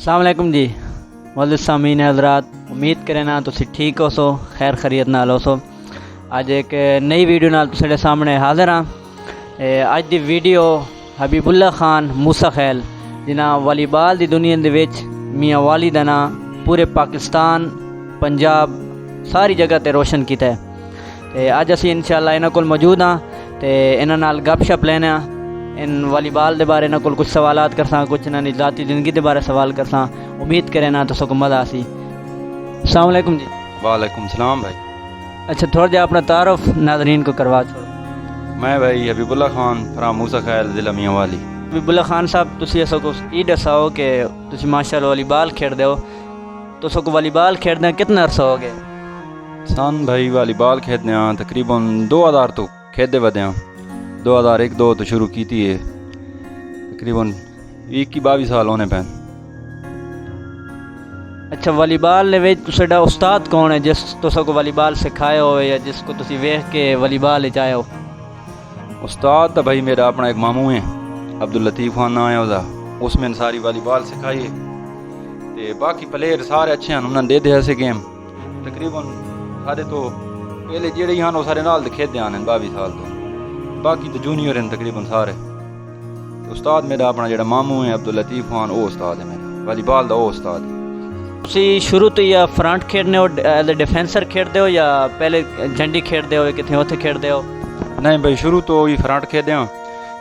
अस्सलाम वालेकुम जी मौजूद सामीन हज़रात, उम्मीद करें ना तुसी ठीक हो सो, खैर खैरियत नाल हो सो। अज एक नई वीडियो नाल तुसाडे सामने हाज़िर हाँ। अज दी वीडियो हबीबुल्ला खान मूसा खैल जिन्हां वालीबाल दी दुनिया दे विच मियाँ वाली दा नां पूरे पाकिस्तान पंजाब सारी जगह ते रोशन कीता है। अज असी इंशाअल्लाह इन्हां कोल मौजूद हाँ ते इन्हां नाल गपशप लैने हाँ। इन वालीबाल के बारे इन्हां कोल कुछ सवालात करसां, कुछ इन्हां दी ज़ाती ज़िंदगी के बारे सवाल करसां। उम्मीद करें ना तुसां को मज़ा आसी। अस्सलाम वालेकुम जी। वालेकुम सलाम भाई। अच्छा, थोड़ा जिहा अपना तारुफ नाज़रीन को करवा छोड़ो। मैं भाई हबीबुल्ला खान फ्राम मूसा खैल ज़िला मियाँ वाली। हबीबुल्ला खान साहब, तुसी असां को ये दसाओ कि तुसी माशाअल्लाह वालीबाल खेडदे हो, तुसां को वालीबाल खेडदे कितना अरसा हो गया? सन भाई वालीबाल खेलते हैं तकरीबन 2000 तो खेलते वधे हैं। 2001-2 तो शुरू की थी, तकरीबन 21-22 साल होने पैन। अच्छा, वालीबाल दे विच तुसाडा उस्ताद कौन है जिस तुसां को वालीबाल सिखाया हो या जिसको तुसी वेख के वालीबाल विच आए हो? उस्ताद तो भाई मेरा अपना एक मामू है, अब्दुल लतीफ़ खान नाम है उसका। उसमें सारी वालीबाल सिखाई है ते बाकी प्लेयर सारे अच्छे हैं, उन्होंने दे ऐसे गेम तकरीबन सारे तो पहले जेड़े हैं वो सारे नाल खेलते हैं 22 साल तो, बाकी तो जूनियर हैं तकरीबन सारे। उस्ताद मेरा अपना जेड़ा मामू है अब्दुल लतीफ़ खान, वो उस्ताद है मेरा वालीबाल का, वो उस्ताद है। तुसी शुरू तो या फ्रंट खेडने हो, एज ए डिफेंसर खेडते हो या पहले झंडी खेडते हो, कितने उत्थे खेडते हो? नहीं भाई, शुरू तो ही फ्रंट खेदे हैं।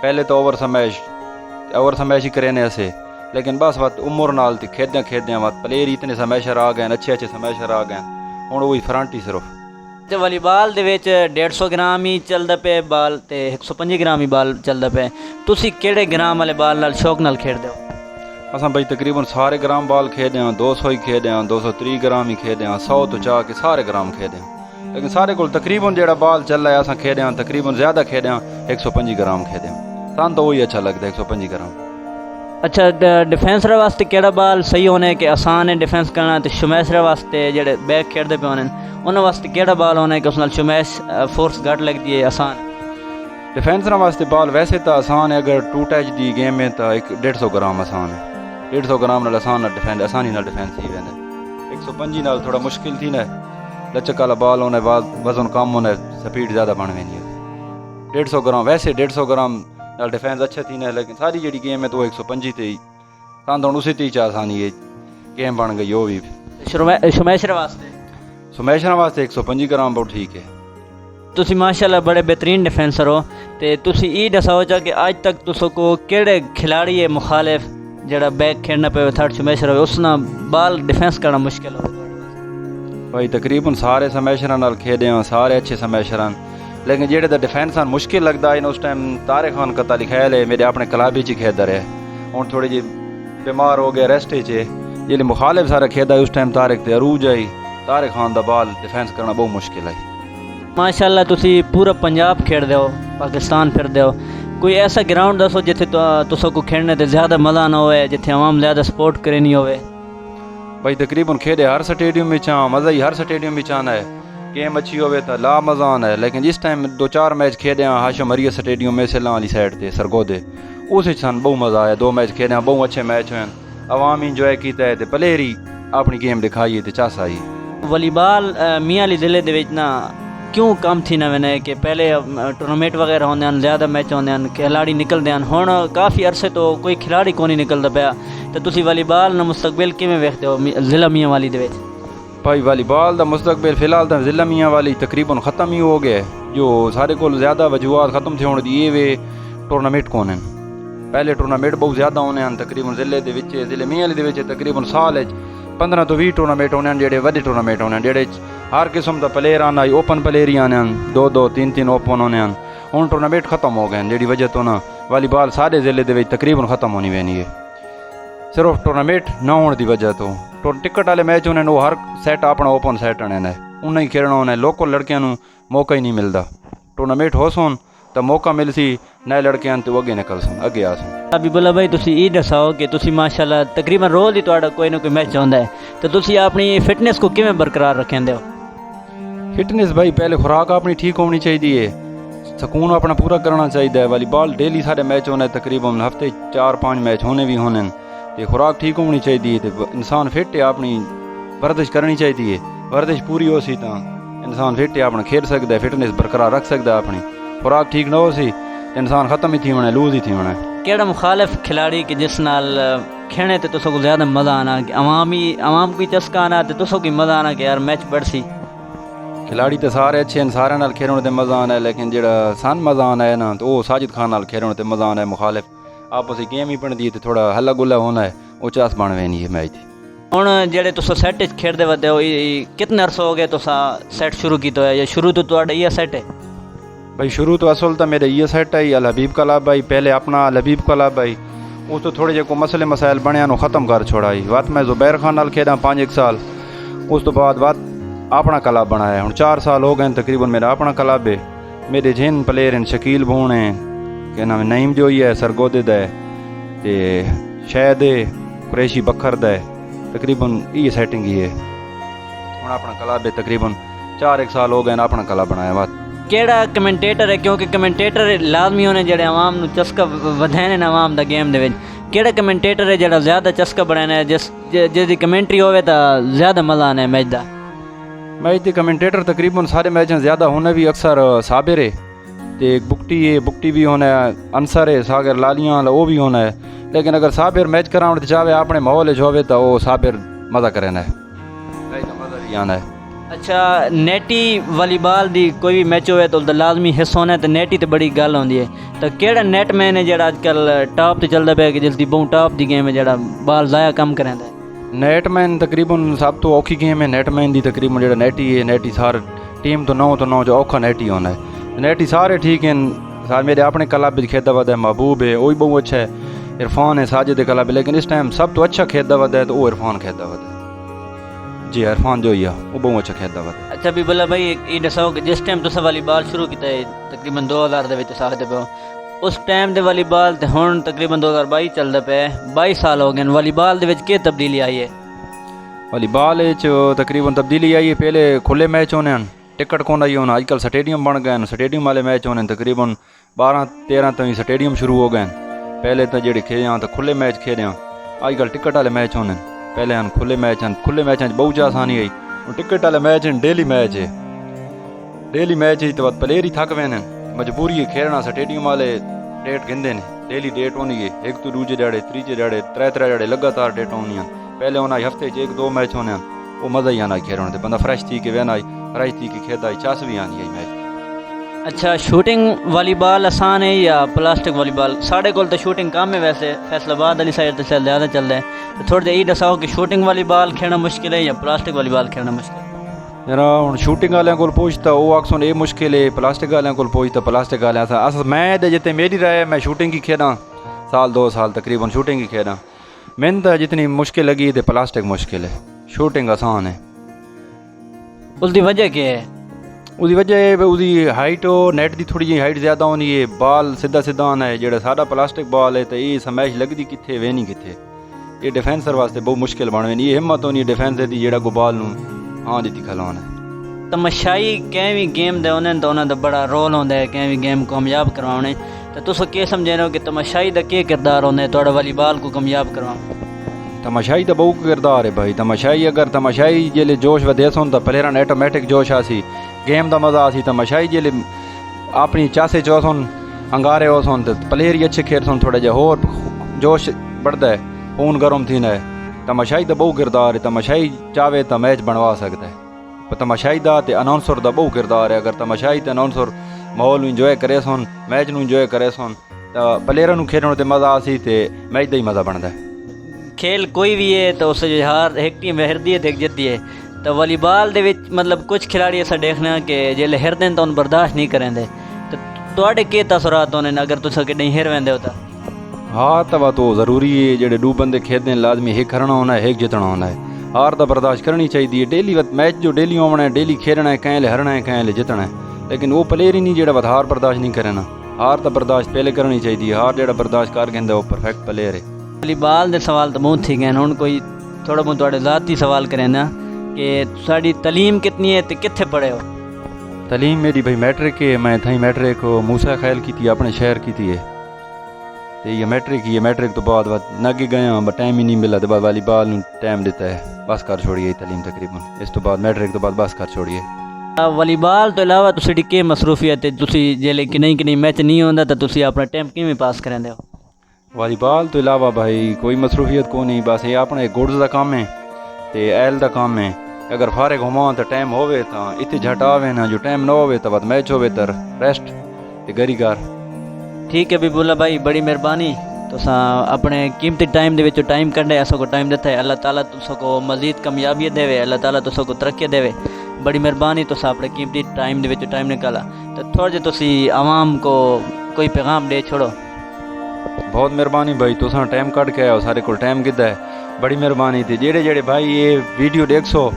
पहले तो ओवर समैश ही करे ऐसे, लेकिन बस बात उम्र नाल खेदे बात प्लेयर इतने समैशर आ गए, अच्छे समैशर आ गए, हुण वही फ्रंट ही सिर्फ। ते वालीबाल दे विच 150 ग्राम ही चलदा पे बाल ते 125 ग्राम ही बाल चलदा पे। तुसी केड़े ग्राम वाले बाल नाल शौक नाल खेडदे हो? असां भाई तकरीबन सारे ग्राम बाल खेदे हैं, 200 ही खेदे हैं, 230 ग्राम ही खेदे हैं, 100 तो चाह के सारे ग्राम खेदे हैं। लेकिन सारे को तकरीबन जेड़ा बाल चल रहा है असां खेदे हैं तकरीबन ज़्यादा खेदे हैं 125 ग्राम खेदे हैं। सान तो वही अच्छा लगता है 125 ग्राम। अच्छा, डिफेंसर वास्ते केड़ा बाल सही होने कि आसान है डिफेंस करना, तो शुमैशर वास्ते जेड़े बैक खेडते पे होने उन्होंने वास्ते केड़ा बाल होना है कि उस नाल शुमैश फोर्स घट लगती है, आसान? डिफेंसर वास्ते बाल वैसे तो आसान है, अगर 2 टच दी गेम में तो 150 ग्राम आसान है। 150 ग्राम नाल आसान डिफेंस आसानी नाल डिफेंस ही वेंदे। 125 नाल थोड़ा मुश्किल थी ना, लचक वाला बाल होने बाद वजन कम होने स्पीड ज़्यादा बन वेंदी है। 150 ग्राम वैसे 150 ग्राम नाल डिफेंस अच्छा थी ना, लेकिन सारी जी गेम है तो 125 ते ही सान तो उसी तीच आसानी है गेम बन गई। वो भी शुमैशर वास्ते सुमेशर वास्ते 125 ग्राम बहुत ठीक है। तुसी माशाल्लाह बड़े बेहतरीन डिफेंसर हो, ते तुसी ये दसाओ चा कि आज तक तुसो को केड़े खिलाड़ी है मुखालिफ जेड़ा बैक खेलना पे थर्ड स्मैशर हो उसना बाल डिफेंस करना मुश्किल हो? भाई तकरीबन सारे स्मैशर नाल खेदे हैं, सारे अच्छे स्मैशर हैं, लेकिन जेड़े दा डिफेंस मुश्किल लगता है उस टाइम तारिक खान का ख्याल है मेरे अपने क्लब ही खेदा रहे। हूँ थोड़ी जी बीमार हो गया रेस्ट च, जेल्लै मुखालिफ सारा खेदा उस टाइम तारिक ते अरूज आई, तारिक खान दा बाल डिफेंस करना बहुत मुश्किल है। माशाल्लाह तुसी पूरा पंजाब खेडदे हो, पाकिस्तान फिरदे हो, कोई ऐसा ग्राउंड दसो जिथे तुसो को खेलने ते ज़्यादा मज़ा ना होए, जिथे आवाम ज़्यादा सपोर्ट करे नहीं होवे? भाई तकरीबन खेदे हर स्टेडियम में चाह मज़ा ही हर स्टेडियम में चाहना है, गेम अच्छी होवे तो ला मज़ा आना है। लेकिन जिस टाइम 2-4 मैच खेदे हैं हाशम अरिया स्टेडियम में सेला वाली साइड से सरगोदे, उस सन बहुत मज़ा आया। 2 मैच खेदे हैं, बहुत अच्छे मैच हुए, आवाम इंजॉय किया है, प्लेयर ही अपनी गेम दिखाई है, चास आई। वालीबाल मियाँ वाली ज़िले दे विच ना क्यों कम थी ना मैंने कि पहले टूर्नामेंट वगैरह होंदे हैं, ज़्यादा मैच होंदे हैं, खिलाड़ी निकलते हैं, हुण काफ़ी अरसे तो कोई खिलाड़ी को नहीं निकलता पाया, तो तुसी वालीबाल ना मुस्तकबिल किवें वेखदे हो ज़िला मियाँ वाली दे विच? भाई वालीबाल का मुस्तकबिल फिलहाल तो ज़िला मियाँ वाली तकरीबन ख़त्म ही हो गया, जो सारे को ज़्यादा वजूहत ख़त्म थे होने दी वे टूर्नामेंट कौन हैं। पहले टूर्नामेंट बहुत ज़्यादा होने हैं तकरीबन ज़िले मियाँ वाली दे तकरीबन साल 15 तो 20 टूर्नामेंट होने जेडे वड्डे टूर्नामेंट होने जेडे हर किस्म का प्लेयर आना, ओपन प्लेयर ही आने 2-2 3-3 ओपन होने। हूँ टूर्नामेंट खत्म हो गए जेडी वजह तो ना वालीबाल सारे ज़िले के तकरीबन खत्म होनी पैनी है, सिर्फ टूर्नामेंट ना होने की वजह तो। टिकट वाले मैच होने वो हर सैट अपना ओपन सैट आने ने उन्हें ही खेलना होने, लोकल लड़कियों मौका ही नहीं मिलता। टूर्नामेंट हो सोन तो मौका मिल सी, नए लड़कियां तो अगे निकल सन अगे आ सन। हबीबुल्ला भाई तुसी ये दसाओ कि तुसी माशाल्लाह तकरीबन रोज़ ही तुहाडा कोई ना कोई मैच होंदा है, तो तुसी अपनी फिटनेस को किवें बरकरार रखेंदे हो? फिटनेस भाई पहले खुराक अपनी ठीक होनी चाहिए है, सुकून अपना पूरा करना चाहिए है। वालीबाल डेली सारे मैच होने तकरीबन हफ्ते 4-5 मैच होने भी होने, ते खुराक ठीक होनी चाहिए ते इंसान फिट है, अपनी वर्जिश करनी चाहिए। वर्जिश पूरी हो सी तो इंसान फिट है, अपना खेल सकता है, फिटनेस बरकरार रख सकता है अपनी। खुराक ठीक ना हो सी इंसान ख़त्म ही थी होना, लूज ही थी होना। केड़ा मुखालिफ खिलाड़ी कि जिस नाल खेने ते तुसो को ज़्यादा मज़ा आना, कि अवाम को चस्का आना ते तुसो की मज़ा आना कि यार मैच बढ़सी? खिलाड़ी तो सारे अच्छे हैं, सारे नाल खेलने ते मज़ा आना है, लेकिन जेड़ा सन मज़ा आना है ना तो वो साजिद खान नाल खेलने ते मज़ा आना है। मुखालिफ आपस गेम ही बनती है तो थोड़ा हल्ला गुल्ला होना है, वो चास बन नहीं है मैच थी। हुण जेड़े तुसो सैट खेडते वदे हो, कितने अरसा हो गए तुसा सैट शुरू किया है, या शुरू तो तुहाडा ये सैट है? भाई शुरू तो असल तो मेरे ये सेट है अल हबीब क्लब भाई, पहले अपना अल हबीब क्लब भाई, उस तो थोड़े जे को मसले मसाइल बने ख़त्म कर छोड़ाई। वत मैं जुबैर खान नाल खेड़ा 5-1 साल, उस तो बाद वत अपना क्लब बनाया। हूँ 4 साल हो गए तकरीबन मेरा अपना क्लब है। मेरे जिन प्लेयर हैं शकील भूण है, क्या नाम है, नईम जोई है, सरगोदिद है, ते शहद है, कुरैशी बखर है, तकरीबन ये सेटिंग ही है। हूँ अपना क्लब है तकरीबन 4-1 साल हो गए अपना क्लब बनाया। वत केड़ा कमेंटेटर है, क्योंकि कमेंटेटर लाजमी होने जेड़े आवाम नू चस्का वधाने न आवाम दा गेम दे विच, केड़ा कमेंटेटर है जेड़ा ज़्यादा चस्का बनाना है, जिसदी कमेंट्री होवे तो ज़्यादा मज़ा आना है मैच दा? मैच के कमेंटेटर तकरीबन सारे मैच ज़्यादा होने भी अक्सर साबिर है, तो बुकटी है, बुकटी भी होना है, अंसर है, सागर लालियाँ वो भी होना है। लेकिन अगर साबिर मैच कराने चाहे अपने माहौल होवे तो वो साबिर मज़ा करना है, मैच का मज़ा भी आना है। अच्छा, नेटी वॉलीबॉल दी कोई भी मैच होवे तो लाजमी हिस्सा होना है, तो नेटी तो बड़ी गल होंदी है। तो केड़ा नेटमैन है जेड़ा आजकल टॉप ते चलदा पे कि जिसदी बहुत टॉप दी गेम है, जेड़ा बाल ज़ाया कम करेंदा है? नेटमैन तकरीबन सब तो औखी गेम है नेटमैन दी, तकरीबन जेड़ा नेटी है, नेटी सार टीम तो 9 जो औखा नेटी होना है। नेटी सारे ठीक हैं, सारे मेरे अपने क्लब खेदा वदा है, महबूब है वो भी बहुत अच्छा है, इरफान है साजिद क्लब है, लेकिन इस टाइम सब तो अच्छा खेदा वदा है तो वो इरफान खेदा वदा है। जी इरफान जो ही है वो बहुत अच्छा खेदा वदा है। अच्छा भी बोला भाई ये दसो कि जिस टाइम तुसा वॉलीबॉल शुरू किया है तकरीबन 2000 दे विच आखदे पे हो, उस टाइम दे वॉलीबॉल ते हुण तकरीबन 2022 चलदा पे, 22 साल हो गए। वॉलीबॉल दे विच केह् तब्दीली आई है? वॉलीबॉल तकरीबन तब्दीली आई है, पहले खुले मैच होने हैं, टिकट कौन आई होना, आजकल स्टेडियम बन गए, स्टेडियम वाले मैच होने तकरीबन 12-13 तो स्टेडियम शुरू हो गए। पहले तो जेडे खेले तो खुले मैच खेले, आजकल टिकट वाले मैच होने, पहले हैं खुले मैच हैं, खुले मैच बहुत आसानी आई। टिकट वाले मैच हैं डेली मैच है, डेली मैच ही तो प्लेयर ही थक वेन, मजबूरी है खेलना। स्टेडियम वाले डेट गिनते हैं, डेली डेट होनी है, एक तो दूजे ध्याड़े, त्रीजे ध्याड़े, त्रै ध्याड़े लगातार डेट होनी है। पहले होना हफ्ते 1-2 मैच होने, वो मज़ा ही आना खेलने, बंदा फ्रैश थी के वहना, फ्रैश थी के खेदा, चस भी आनी है मैच। अच्छा, शूटिंग वॉलीबॉल आसान है या प्लास्टिक वॉलीबॉल? साढ़े कोल तो शूटिंग कम है, वैसे फैसलाबाद वाली साइड तो ज़्यादा चलता है, तो थोड़ी देर ये दसाओ कि शूटिंग वॉलीबॉल खेलना मुश्किल है या प्लास्टिक वॉलीबॉल खेलना मुश्किल है? जरा हूँ शूटिंग वाले को पूछता वो आखसन ये मुश्किल है, प्लास्टिक वाले को पूछता प्लास्टिक वाले अस मैं जितने मेरी राय है मैं शूटिंग ही खेदा, 1-2 साल तकरीबन शूटिंग ही खेदा। मैंने तो जितनी मुश्किल लगी तो प्लास्टिक मुश्किल है, शूटिंग आसान है। उसकी वजह क्या है? उसकी वजह उसकी हाइट और नेट की थोड़ी जी हाइट ज़्यादा होनी है, बाल सीधा सीधा आना है। जो सारा प्लास्टिक बॉल है तो ये समैश लगती कितने वे नहीं कितने, ये डिफेंसर वास्ते बहुत मुश्किल बन वे, ये हिम्मत होनी है डिफेंसर की जो को बॉल हाँ दी खिलाना है। तमाशाई कैं भी गेम दे होने तो उन्होंने बड़ा रोल होंदा है कैं भी गेम कामयाब करवाने, तो तुस क्या समझे हो कि तमाशाई का क्या किरदार होंदा है थोड़ा वॉलीबॉल को कामयाब करवाना? तमाशाई तो बहुत किरदार है भाई। तमाशाई अगर तमाशाई जेले जोश वधे सोन तो प्लेयर ऑटोमैटिक जोश आसी, गेम का मज़ा आसी। तमाशाई जेले अपनी चासे चो सोन अंगारे हो सोन तो प्लेयर ही अच्छे खेल सोन, थोड़ा जहा होर जोश बढ़ता है, खून गर्म थी है। तमाशाई का बहुत किरदार है, तमाशाई चाहे तो मैच बनवा सकता है, पर तमाशाई का तो अनाउंसर का बहुत किरदार है। अगर तमाशाई तो अनाउंसर माहौल इंजॉय करे सोन, मैच में इंजॉय करे सोन तो प्लेयर खेलने तो मज़ा आसी, तो मैच का ही मज़ा बनता है। खेल कोई भी है तो उस हार एक टीम हिरदी है तो एक जितती है, तो वॉलीबॉल दे विच मतलब कुछ खिलाड़ी ऐसा देखना कि जेल्लै हिरदे तो उन्हें बर्दाश्त नहीं करेंगे, तो तुहाडे के तसरात होने अगर तुस कहीं हिर वेंदे हो तो? हार तो तो ज़रूरी है, जो 2 बंदे खेलते हैं लाजमी एक हरना होना है एक जितना होना है। हार तो बर्दाश्त करनी चाहिए, डेली मैच जो डेली होना है, डेली खेलना है, कहीं हरना है कहीं जितना है, लेकिन वो प्लेयर ही नहीं जो हार बर्दाश्त नहीं करना। हार तो बर्दाश्त पहले करनी चाहिए, हार जो बर्दाश्त कर गया वो परफेक्ट प्लेयर है। वॉलीबॉल के सवाल तो बहुत थी गए, हूँ कोई थोड़ा बहुत थोड़े ज़ाती सवाल करें ना कि साड़ी तलीम कितनी है तो कितने पढ़े हो? तलीम मेरी भाई मैट्रिक है, मैं थी मैट्रिक मूसा खैल की थी, अपने शहर की थी है। तो ये मैट्रिक तो बाद नगे गए हाँ टाइम ही नहीं मिला तो बाद वालीबॉल नूं टाइम दिता है बस कर छोड़िए तालीम तकरीबन इस तो बाद मैट्रिक तो बाद बस कर छोड़िए। वालीबॉल तो इलावा तुसीं की मसरूफियत है तुसीं जेले कि नहीं मैच नहीं होंदा तो तुसीं अपना टाइम किवें पास करेंदे हो? वालीबॉल तो इलावा भाई कोई मसरूफियत को नहीं बस ये अपने गुड्स का काम है तो एल का काम है। अगर फारिग होवां तो टाइम होवे तो इतने झट आवे ना जो टाइम ना होवे तो बाद मैच होवे तो रेस्ट ते गरी घर। ठीक है बिबुल्ला भाई बड़ी मेहरबानी तुसां अपने कीमती टाइम दे विचों टाइम कढे असां को टाइम दिता है। अल्लाह ताला तुसां को मज़ीद कामयाबी देवे अल्लाह ताला तुसां को तरक्की देवे। बड़ी मेहरबानी तुसां अपने कीमती टाइम दे विचों टाइम निकाला तो थोड़ा जे तुसीं आवाम को कोई पैगाम दे छोड़ो। बहुत मेहरबानी भाई तुसां टाइम कट के आयो सारे को टाइम किदा है बड़ी मेहरबानी थी। जेड़े भाई ये वीडियो देख सो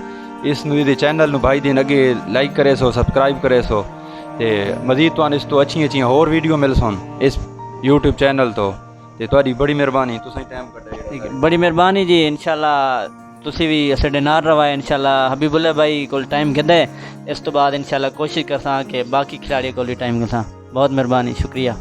इस चैनल नू भाई दिन अगे लाइक करे सो सब्सक्राइब करे सो ते मजीद तुहानू इस तो अच्छी होर वीडियो मिल सन इस यूट्यूब चैनल तो ते तुहाडी बड़ी मेहरबानी तुसीं टाइम कड्ढे। ठीक है बड़ी मेहरबानी जी इंशाल्लाह तुसीं भी साडे नाल रवा इंशाल्लाह हबीबुल्ला भाई को टाइम किदा है इस तो बाद इंशाल्लाह कोशिश करसां कि बाकी खिलाड़ियों को भी टाइम करसां। बहुत मेहरबानी शुक्रिया।